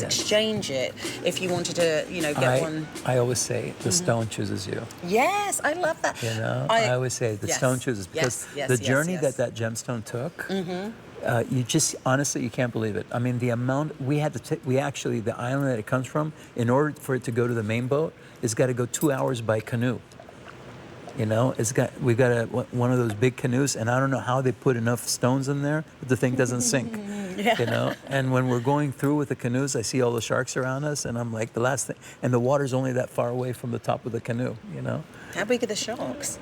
always exchange it if you wanted to, you know, get one. I always say the stone chooses you. Yes, I love that. You know, I always say the stone chooses, because the journey that gemstone took, you just, honestly, you can't believe it. I mean, the amount we had to we actually, the island that it comes from, in order for it to go to the main boat, it's got to go 2 hours by canoe. You know, we got one of those big canoes, and I don't know how they put enough stones in there that the thing doesn't sink. You know, and when we're going through with the canoes, I see all the sharks around us, and I'm like, the last thing, and the water's only that far away from the top of the canoe. You know, how big are the sharks?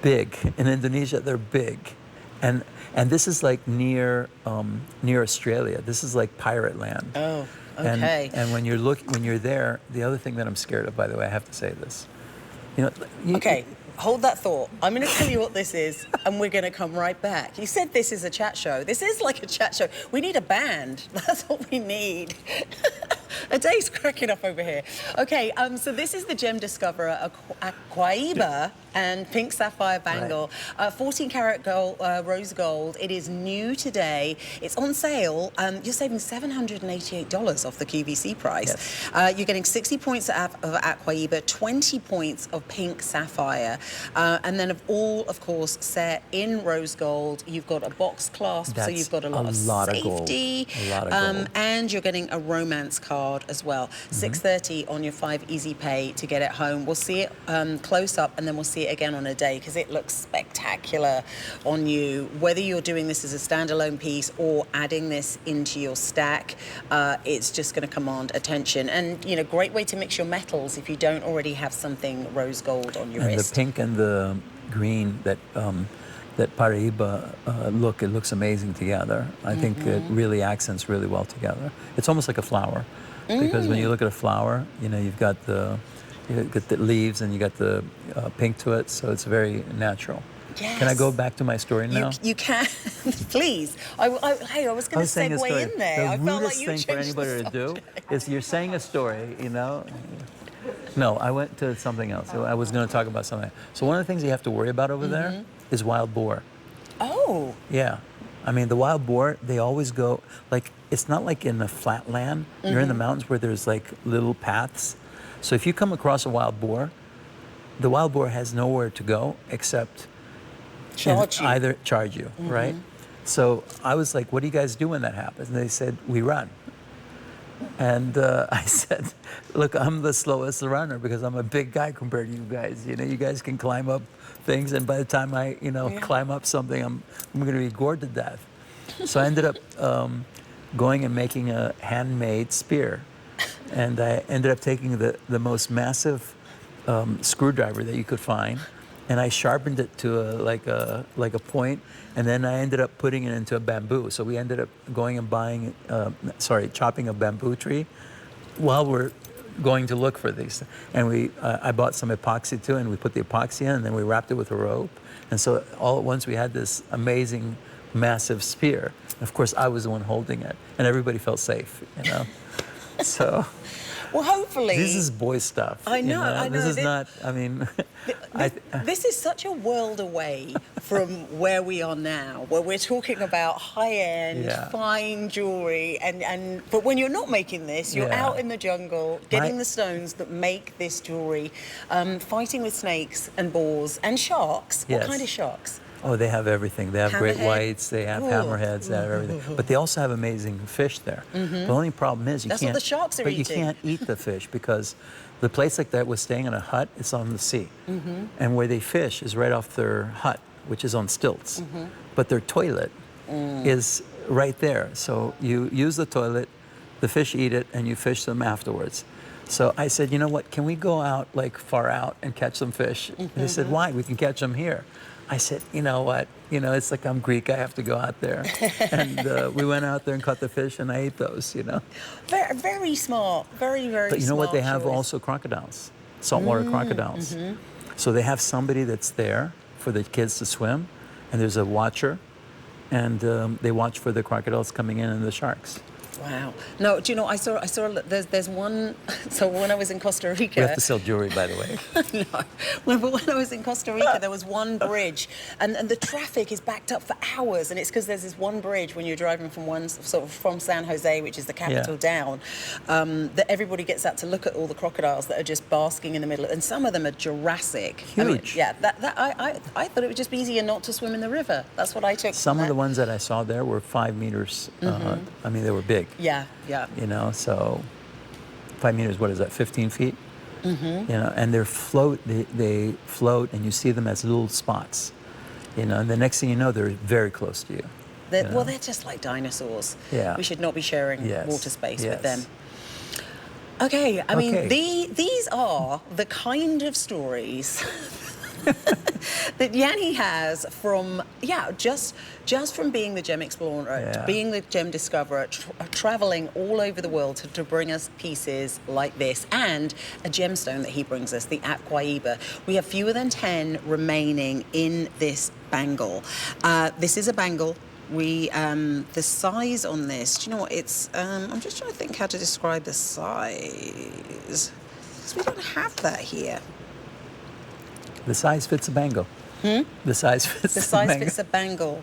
Big. In Indonesia, they're big, and this is like near Australia. This is like pirate land. Oh, okay. And when you're there, the other thing that I'm scared of, by the way, I have to say this. You know, okay. Hold that thought. I'm going to tell you what this is, and we're going to come right back. You said this is a chat show. This is like a chat show. We need a band. That's what we need. Aday's cracking up over here. Okay, so this is the gem discoverer, Aquaiba and pink sapphire bangle, 14 karat gold, rose gold. It is new today. It's on sale. You're saving $788 off the QVC price. Yes. You're getting 60 points of Aquaiba, 20 points of pink sapphire, and then all, of course, set in rose gold. You've got a box clasp, so you've got a lot of safety. A lot of gold. And you're getting a romance card as well. $630 on your 5 easy pay to get it home. We'll see it close up, and then we'll see it again on a day, because it looks spectacular on you. Whether you're doing this as a standalone piece or adding this into your stack, it's just going to command attention. And, you know, great way to mix your metals if you don't already have something rose gold on your wrist. The pink and the green that Paraiba it looks amazing together. I think it really accents really well together. It's almost like a flower, because when you look at a flower, you know, you've got the leaves and you got the pink to it, so it's very natural. Yes. Can I go back to my story now? You can, please. I was going to segue in there. I felt like you rudest thing for anybody to do is you're saying a story, you know. No, I went to something else. I was going to talk about something. So one of the things you have to worry about over there is wild boar. Oh. Yeah. I mean, the wild boar, they always go, like, it's not like in the flat land. You're in the mountains where there's like little paths. So if you come across a wild boar, the wild boar has nowhere to go except either charge you, right? So I was like, what do you guys do when that happens? And they said, we run. And I said, look, I'm the slowest runner because I'm a big guy compared to you guys. You know, you guys can climb up things, and by the time I, climb up something, I'm going to be gored to death. So I ended up going and making a handmade spear. And I ended up taking the most massive screwdriver that you could find, and I sharpened it to like a point, and then I ended up putting it into a bamboo. So we ended up going and buying, chopping a bamboo tree while we're going to look for these. And I bought some epoxy too, and we put the epoxy in, and then we wrapped it with a rope. And so all at once we had this amazing, massive spear. Of course, I was the one holding it, and everybody felt safe, you know. So, well, hopefully this is boy stuff. I know. I know. This is not. I mean, this is such a world away from where we are now, where we're talking about high-end, fine jewelry, but when you're not making this, you're out in the jungle, getting the stones that make this jewelry, fighting with snakes and boars and sharks. What kind of sharks? Oh, they have everything. They have great whites, they have hammerheads, they have everything. But they also have amazing fish there. The only problem is That's what the sharks are eating. You can't eat the fish because the place like that was staying in a hut, it's on the sea. And where they fish is right off their hut, which is on stilts. But their toilet is right there. So you use the toilet, the fish eat it, and you fish them afterwards. So I said, you know what, can we go out, like far out, and catch some fish? And they said, why? We can catch them here. I said, you know what, it's like I'm Greek, I have to go out there. And we went out there and caught the fish, and I ate those, Very, very smart, very, very smart. But you know what, they have also crocodiles, saltwater crocodiles. So they have somebody that's there for the kids to swim, and there's a watcher, and they watch for the crocodiles coming in and the sharks. Wow. No, do you know, there's one, so when I was in Costa Rica. We have to sell jewelry, by the way. No. When I was in Costa Rica, there was one bridge, and the traffic is backed up for hours, and it's because there's this one bridge when you're driving from from San Jose, which is the capital, down, that everybody gets out to look at all the crocodiles that are just basking in the middle, and some of them are Jurassic. Huge. I mean, yeah, I thought it would just be easier not to swim in the river. That's what I took. Some of the ones that I saw there were 5 meters. I mean, they were big. Yeah, yeah. You know, so 5 meters, what is that, 15 feet? You know, and they float, and you see them as little spots. You know, and the next thing you know, they're very close to you. Well, they're just like dinosaurs. Yeah. We should not be sharing water space with them. Yes. Okay, I mean, these are the kind of stories that Yanni has from, just from being the gem explorer, to being the gem discoverer, traveling all over the world to bring us pieces like this, and a gemstone that he brings us, the Aquaiba. We have fewer than 10 remaining in this bangle. This is a bangle. The size on this, do you know what, it's, I'm just trying to think how to describe the size, because we don't have that here. The size fits a bangle. The size fits a bangle. Fits a bangle.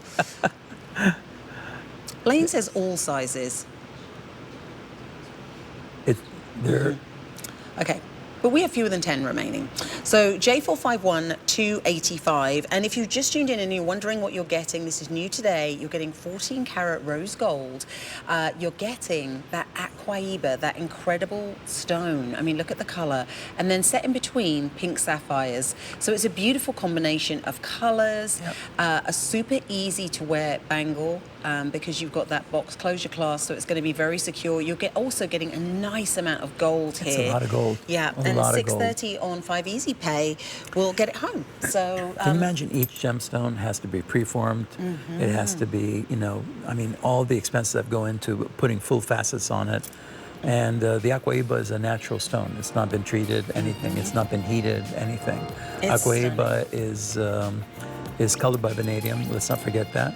Blaine says all sizes. Okay. But we have fewer than 10 remaining. So J451 285, and if you've just tuned in and you're wondering what you're getting, this is new today. You're getting 14 karat rose gold. You're getting that Aquaiba, that incredible stone. I mean, look at the color. And then set in between pink sapphires. So it's a beautiful combination of colors, a super easy to wear bangle, because you've got that box closure clasp, so it's going to be very secure. You're also getting a nice amount of gold here. It's a lot of gold. Yeah, and $630 on 5 Easy Pay will get it home. So can you imagine each gemstone has to be preformed? It has to be, you know, I mean, all the expenses that go into putting full facets on it. And the Aquaiba is a natural stone. It's not been treated, anything. It's not been heated, anything. Aquaiba is colored by vanadium. Let's not forget that.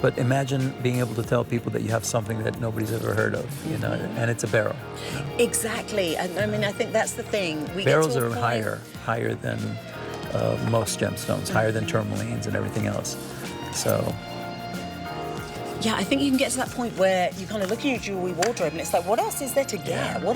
But imagine being able to tell people that you have something that nobody's ever heard of, you know, and it's a beryl. Exactly. And I mean, I think that's the thing. Beryls are higher than most gemstones, higher than tourmalines and everything else. So. Yeah, I think you can get to that point where you kind of look at your jewelry wardrobe and it's like, what else is there to get? What